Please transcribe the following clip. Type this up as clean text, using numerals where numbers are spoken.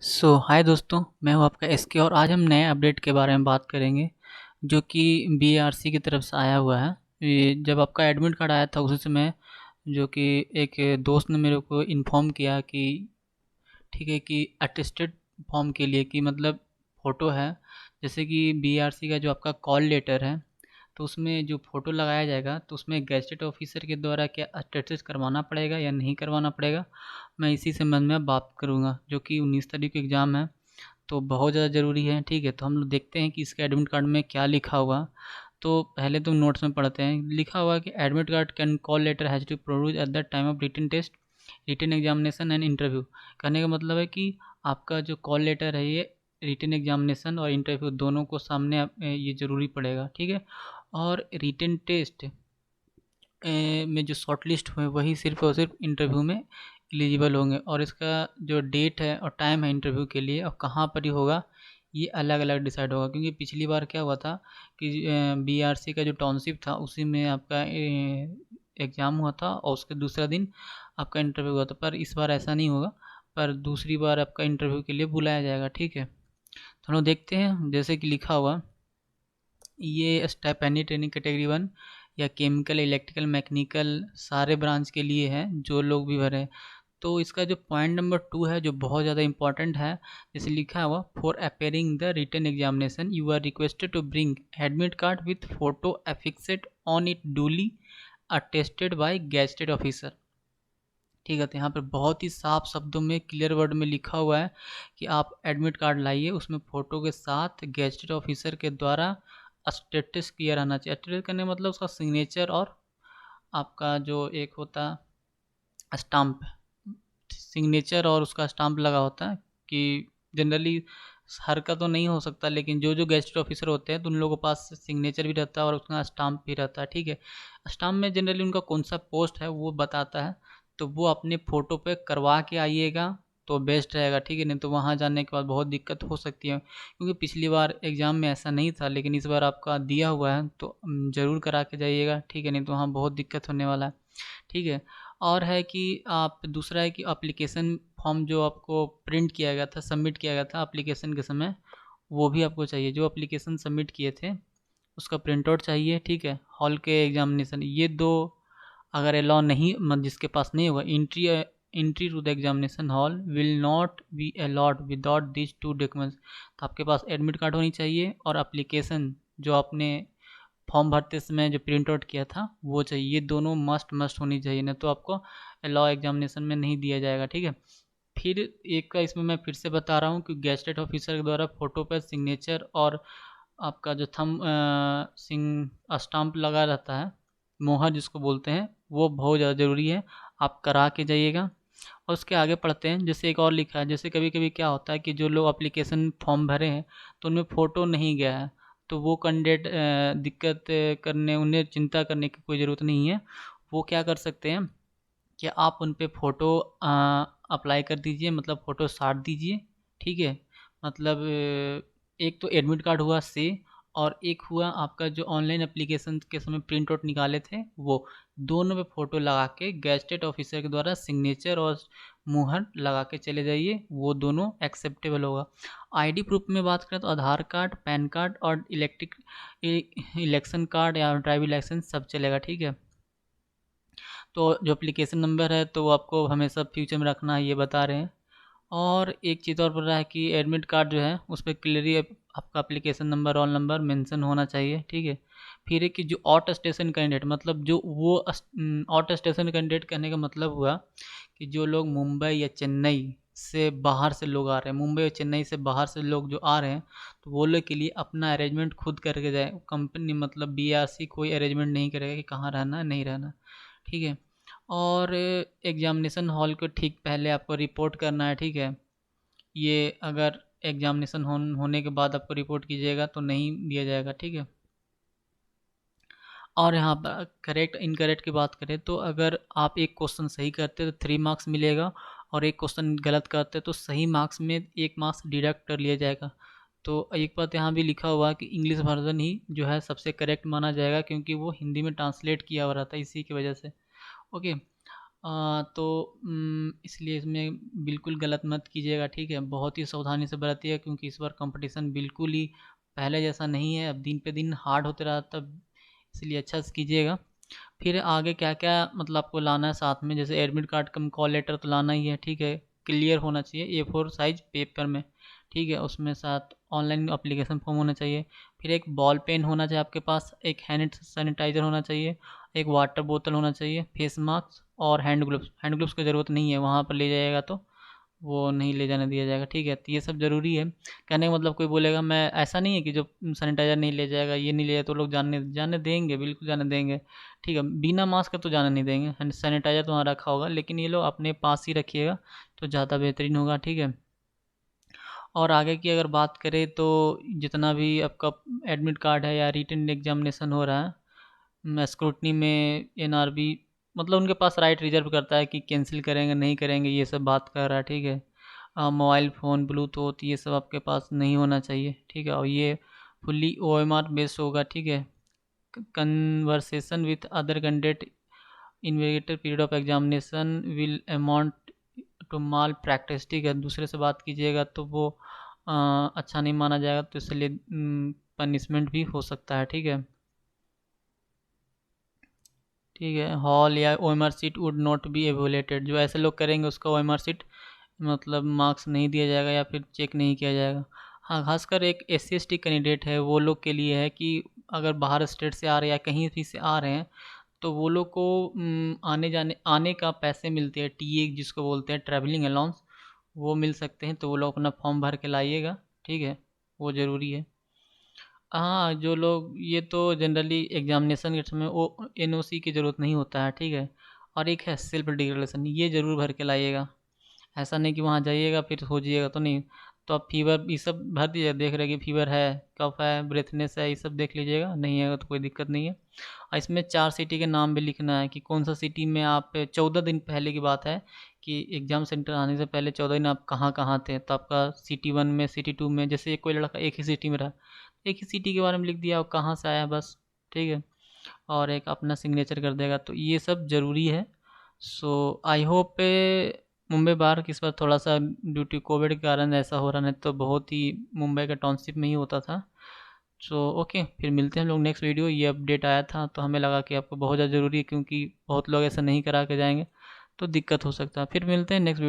हाय दोस्तों, मैं हूं आपका एसके और आज हम नए अपडेट के बारे में बात करेंगे जो कि बीआरसी की तरफ से आया हुआ है। ये जब आपका एडमिट कार्ड आया था उसी समय जो कि एक दोस्त ने मेरे को इन्फॉर्म किया कि ठीक है कि अटेस्टेड फॉर्म के लिए कि मतलब फ़ोटो है, जैसे कि बीआरसी का जो आपका कॉल लेटर है, तो उसमें जो फ़ोटो लगाया जाएगा तो उसमें गैजेटेड ऑफिसर के द्वारा क्या अटेस्टेड करवाना पड़ेगा या नहीं करवाना पड़ेगा। मैं इसी संबंध में बात करूंगा जो कि 19 तारीख को एग्ज़ाम है, तो बहुत ज़्यादा ज़रूरी है। ठीक है, तो हम लोग देखते हैं कि इसके एडमिट कार्ड में क्या लिखा हुआ। तो पहले तो नोट्स में पढ़ते हैं। लिखा हुआ है कि admit card can call letter has to produce at the time of written test, written examination and interview. कहने का मतलब है कि आपका जो कॉल लेटर है ये रिटन एग्जामिनेशन और इंटरव्यू दोनों को सामने ये ज़रूरी पड़ेगा। ठीक है, और रिटन टेस्ट में जो शॉर्ट लिस्ट हुए वही सिर्फ और सिर्फ इंटरव्यू में एलिजिबल होंगे, और इसका जो डेट है और टाइम है इंटरव्यू के लिए और कहाँ पर ही होगा ये अलग अलग डिसाइड होगा। क्योंकि पिछली बार क्या हुआ था कि बीआरसी का जो टाउनशिप था उसी में आपका एग्ज़ाम हुआ था और उसके दूसरा दिन आपका इंटरव्यू हुआ था, पर इस बार ऐसा नहीं होगा। पर दूसरी बार आपका इंटरव्यू के लिए बुलाया जाएगा। ठीक है, तो हम लोग देखते हैं जैसे कि लिखा हुआ ये स्टेप एनी ट्रेनिंग कैटेगरी 1 या केमिकल, इलेक्ट्रिकल, मैकेनिकल सारे ब्रांच के लिए है जो लोग भी भरे हैं। तो इसका जो पॉइंट नंबर 2 है जो बहुत ज़्यादा इंपॉर्टेंट है, जैसे लिखा हुआ for appearing the written examination you are requested to bring admit card with photo affixed on it duly attested by gazetted officer. ठीक है, तो यहाँ पर बहुत ही साफ शब्दों में क्लियर वर्ड में लिखा हुआ है कि आप एडमिट कार्ड लाइए, उसमें फ़ोटो के साथ गेस्टेड ऑफिसर के द्वारा स्टेटस क्लियर आना चाहिए। स्टेटस करने का मतलब उसका सिग्नेचर और आपका जो एक होता स्टाम्प, सिग्नेचर और उसका स्टाम्प लगा होता है कि जनरली हर का तो नहीं हो सकता, लेकिन जो जो गेस्ट ऑफिसर होते हैं तो उन लोगों के पास सिग्नेचर भी रहता है और उसका स्टाम्प भी रहता है। ठीक है, स्टाम्प में जनरली उनका कौन सा पोस्ट है वो बताता है, तो वो अपने फ़ोटो पे करवा के आइएगा तो बेस्ट रहेगा। ठीक है, नहीं तो वहाँ जाने के बाद बहुत दिक्कत हो सकती है, क्योंकि पिछली बार एग्ज़ाम में ऐसा नहीं था लेकिन इस बार आपका दिया हुआ है तो ज़रूर करा के जाइएगा। ठीक है, नहीं तो वहाँ बहुत दिक्कत होने वाला है। ठीक है, और है कि आप दूसरा है कि एप्लीकेशन फॉर्म जो आपको प्रिंट किया गया था, सबमिट किया गया था एप्लीकेशन के समय, वो भी आपको चाहिए। जो एप्लीकेशन सबमिट किए थे उसका प्रिंट आउट चाहिए। ठीक है, हॉल के एग्जामिनेशन ये दो अगर अलाउ नहीं, जिसके पास नहीं होगा, entry to the examination hall will not be allowed without this two documents. तो आपके पास एडमिट कार्ड होनी चाहिए और एप्लीकेशन जो आपने फॉर्म भरते समय जो प्रिंट आउट किया था वो चाहिए। ये दोनों मस्ट मस्ट होनी चाहिए, नहीं तो आपको अलाउ एग्जामिनेशन में नहीं दिया जाएगा। ठीक है, फिर एक का इसमें मैं फिर से बता रहा हूँ कि गेस्टेड ऑफिसर के द्वारा फ़ोटो पर सिग्नेचर और आपका जो थंब सिंग स्टाम्प लगा रहता है, मोहर जिसको बोलते हैं, वो बहुत ज़्यादा ज़रूरी है, आप करा के जाइएगा। और उसके आगे पढ़ते हैं, जैसे एक और लिखा है, जैसे कभी कभी क्या होता है कि जो लोग एप्लीकेशन फॉर्म भरे हैं तो उनमें फ़ोटो नहीं गया है, तो वो कैंडिडेट दिक्कत करने, उन्हें चिंता करने की कोई ज़रूरत नहीं है। वो क्या कर सकते हैं कि आप उन पे फ़ोटो अप्लाई कर दीजिए, मतलब फ़ोटो साट दीजिए। ठीक है, मतलब एक तो एडमिट कार्ड हुआ से, और एक हुआ आपका जो ऑनलाइन एप्लीकेशन के समय प्रिंट आउट निकाले थे वो, दोनों पे फ़ोटो लगा के गेस्टेड ऑफिसर के द्वारा सिग्नेचर और मुहर लगा के चले जाइए, वो दोनों एक्सेप्टेबल होगा। आईडी प्रूफ में बात करें तो आधार कार्ड, पैन कार्ड और इलेक्शन कार्ड या ड्राइविंग लाइसेंस सब चलेगा। ठीक है, तो जो एप्लीकेशन नंबर है तो वो आपको हमेशा फ्यूचर में रखना है, ये बता रहे हैं। और एक चीज़ और बोल रहा है कि एडमिट कार्ड जो है उस पर क्लियरली आपका application number, roll number mention होना चाहिए। ठीक है, फिर है कि जो आउट स्टेशन कैंडिडेट, मतलब जो वो आउट स्टेशन कैंडिडेट कहने का मतलब हुआ कि जो लोग मुंबई या चेन्नई से बाहर से लोग आ रहे हैं, मुंबई और चेन्नई से बाहर से लोग जो आ रहे हैं, तो वो लोग के लिए अपना अरेंजमेंट खुद करके जाए। कंपनी मतलब बीआरसी कोई अरेंजमेंट नहीं करेगा कि कहाँ रहना है नहीं रहना। ठीक है, और एग्जामिनेशन हॉल को ठीक पहले आपको रिपोर्ट करना है। ठीक है, ये अगर एग्जामिनेशन होने के बाद आपको रिपोर्ट कीजिएगा तो नहीं दिया जाएगा। ठीक है, और यहाँ पर करेक्ट इनकरेक्ट की बात करें तो अगर आप एक क्वेश्चन सही करते तो 3 मार्क्स मिलेगा, और एक क्वेश्चन गलत करते तो सही मार्क्स में 1 मार्क्स डिडक्ट कर लिया जाएगा। तो एक बात यहाँ भी लिखा हुआ है कि इंग्लिश वर्जन ही जो है सबसे करेक्ट माना जाएगा, क्योंकि वो हिंदी में ट्रांसलेट किया हुआ रहता है इसी की वजह से। ओके, तो इसलिए इसमें बिल्कुल गलत मत कीजिएगा, ठीक है? बहुत ही सावधानी से बरतिएगा क्योंकि इस बार कंपटीशन बिल्कुल ही पहले जैसा नहीं है, अब दिन पे दिन हार्ड होते रहा तब, इसलिए अच्छा से कीजिएगा। फिर आगे क्या-क्या मतलब आपको लाना है साथ में, जैसे एडमिट कार्ड का कॉल लेटर तो लाना ही है, ठीक है? क्लियर होना चाहिए A4 साइज़ पेपर में, ठीक है? उसमें साथ ऑनलाइन एप्लीकेशन फॉर्म होना चाहिए। फिर एक बॉल पेन होना चाहिए आपके पास, एक हैंड सैनिटाइज़र होना चाहिए, एक वाटर बोतल होना चाहिए, फेस मास्क और हैंड ग्लव्स। हैंड ग्लव्स की ज़रूरत नहीं है, वहाँ पर ले जाइएगा तो वो नहीं ले जाने दिया जाएगा, ठीक है? तो ये सब ज़रूरी है। कहने का मतलब कोई बोलेगा मैं, ऐसा नहीं है कि जो सैनिटाइज़र नहीं ले जाएगा, ये नहीं ले जाए तो लोग जाने जाने देंगे, बिल्कुल जाने देंगे, ठीक है? बिना मास्क के तो जाने नहीं देंगे। सैनिटाइज़र तो वहाँ रखा होगा, लेकिन ये लोग अपने पास ही रखिएगा तो ज़्यादा बेहतरीन होगा, ठीक है? और आगे की अगर बात करें तो जितना भी आपका एडमिट कार्ड है या रिटन एग्जामिनेशन हो रहा है, स्क्रूटनी में एनआरबी मतलब उनके पास राइट रिजर्व करता है कि कैंसिल करेंगे नहीं करेंगे, ये सब बात कर रहा है, ठीक है? मोबाइल फ़ोन ब्लूटूथ ये सब आपके पास नहीं होना चाहिए, ठीक है? और ये फुल्ली ओएमआर बेस्ड होगा, ठीक है? कन्वर्सेशन विथ अदर कैंडिडेट इन्वेटर period of examination will amount to malpractice, ठीक है? दूसरे से बात कीजिएगा तो वो अच्छा नहीं माना जाएगा, तो इसलिए पनिशमेंट भी हो सकता है, ठीक है? ठीक है, हॉल या OMR sheet would not be allotted, जो ऐसे लोग करेंगे उसका ओएमआर सीट मतलब मार्क्स नहीं दिया जाएगा या फिर चेक नहीं किया जाएगा। हाँ, खासकर एक SC/ST कैंडिडेट है वो लोग के लिए है कि अगर बाहर स्टेट से आ रहे हैं या कहीं भी से आ रहे हैं तो वो लोग को आने का पैसे मिलते हैं, टीए जिसको बोलते हैं ट्रैवलिंग अलाउंस, वो मिल सकते हैं, तो वो लोग अपना फॉर्म भर के लाइएगा, ठीक है? वो ज़रूरी है। हाँ, जो लोग ये तो जनरली एग्जामिनेशन के समय वो एनओसी की ज़रूरत नहीं होता है, ठीक है? और एक है सेल्फ डिक्लेरेशन, ये ज़रूर भर के लाइएगा। ऐसा नहीं कि वहाँ जाइएगा फिर हो जाइएगा तो नहीं। तो आप फीवर ये सब भर दीजिए, देख रहे हैं कि फीवर है, कफ है, ब्रेथनेस है, ये सब देख लीजिएगा, नहीं है तो कोई दिक्कत नहीं है। और इसमें 4 सिटी के नाम भी लिखना है कि कौन सा सिटी में आप 14 दिन पहले की बात है कि एग्ज़ाम सेंटर आने से पहले 14 दिन आप कहाँ-कहाँ थे। तो आपका सिटी 1 में, सिटी 2 में, जैसे कोई लड़का एक ही सिटी में रहा, एक ही सिटी के बारे में लिख दिया और कहाँ से आया बस, ठीक है? और एक अपना सिग्नेचर कर देगा, तो ये सब ज़रूरी है। सो आई होप मुंबई बार इस बार थोड़ा सा ड्यू टू कोविड के कारण ऐसा हो रहा, नहीं तो बहुत ही मुंबई का टाउनशिप में ही होता था। सो ओके, फिर मिलते हैं हम लोग नेक्स्ट वीडियो। ये अपडेट आया था तो हमें लगा कि आपको बहुत ज़्यादा ज़रूरी है क्योंकि बहुत लोग ऐसा नहीं करा के जाएंगे तो दिक्कत हो सकता है। फिर मिलते हैं नेक्स्ट वीडियो।